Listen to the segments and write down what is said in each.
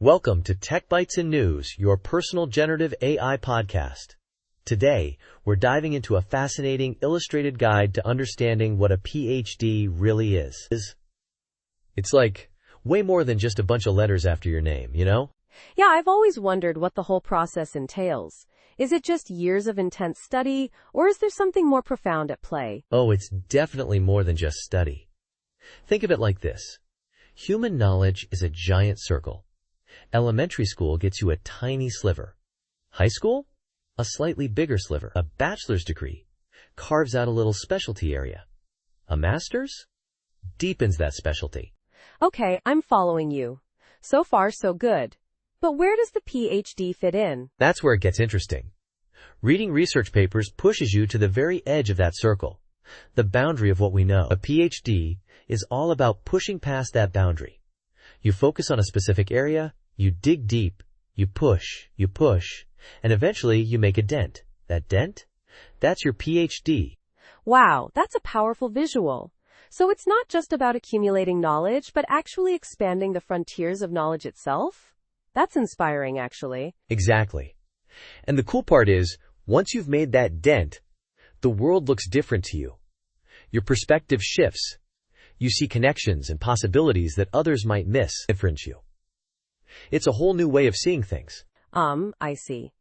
Welcome to Tech Bytes and News, your personal generative AI podcast. Today, we're diving into a fascinating illustrated guide to understanding what a PhD really is. It's like way more than just a bunch of letters after your name, you know? Yeah, I've always wondered what the whole process entails. Is it just years of intense study, or is there something more profound at play? Oh, it's definitely more than just study. Think of it like this. Human knowledge is a giant circle. Elementary school gets you a tiny sliver. High school? A slightly bigger sliver. A bachelor's degree carves out a little specialty area. A master's deepens that specialty. Okay, I'm following you. So far, so good. But where does the PhD fit in? That's where it gets interesting. Reading research papers pushes you to the very edge of that circle, the boundary of what we know. A PhD is all about pushing past that boundary. You focus on a specific area, you dig deep, you push, and eventually you make a dent. That dent? That's your PhD. Wow, that's a powerful visual. So it's not just about accumulating knowledge, but actually expanding the frontiers of knowledge itself? That's inspiring, actually. Exactly. And the cool part is, once you've made that dent, the world looks different to you. Your perspective shifts. You see connections and possibilities that others might miss. Different you. It's a whole new way of seeing things. I see.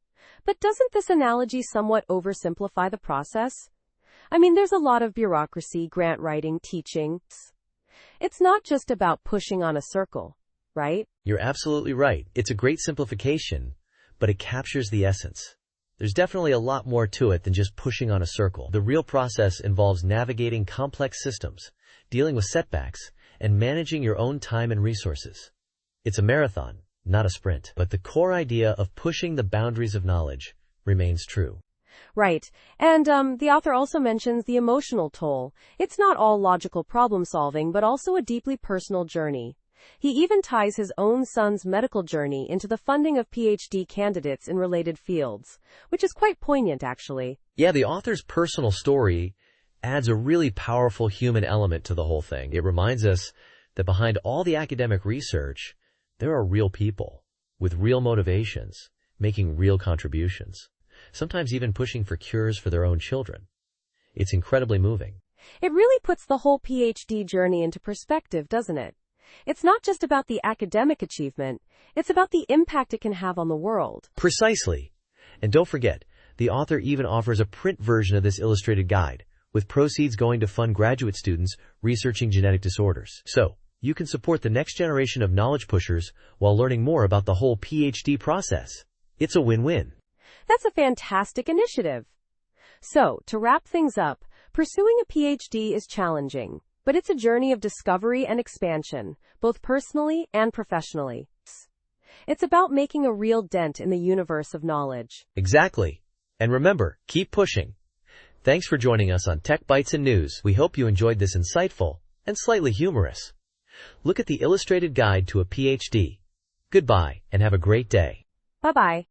But doesn't this analogy somewhat oversimplify the process? I mean, there's a lot of bureaucracy, grant writing, teaching. It's not just about pushing on a circle, right? You're absolutely right. It's a great simplification, but it captures the essence. There's definitely a lot more to it than just pushing on a circle. The real process involves navigating complex systems, dealing with setbacks, and managing your own time and resources. It's a marathon, not a sprint, but the core idea of pushing the boundaries of knowledge remains true. Right. And the author also mentions the emotional toll. It's not all logical problem solving, but also a deeply personal journey. He even ties his own son's medical journey into the funding of PhD candidates in related fields, which is quite poignant, actually. Yeah, the author's personal story adds a really powerful human element to the whole thing. It reminds us that behind all the academic research, there are real people with real motivations, making real contributions, sometimes even pushing for cures for their own children. It's incredibly moving. It really puts the whole PhD journey into perspective, doesn't it? It's not just about the academic achievement, it's about the impact it can have on the world. Precisely. And don't forget, the author even offers a print version of this illustrated guide, with proceeds going to fund graduate students researching genetic disorders. So, you can support the next generation of knowledge pushers while learning more about the whole PhD process. It's a win-win. That's a fantastic initiative. So, to wrap things up, pursuing a PhD is challenging, but it's a journey of discovery and expansion, both personally and professionally. It's about making a real dent in the universe of knowledge. Exactly. And remember, keep pushing. Thanks for joining us on Tech Bytes and News. We hope you enjoyed this insightful and slightly humorous look at the illustrated guide to a PhD. Goodbye, and have a great day. Bye-bye.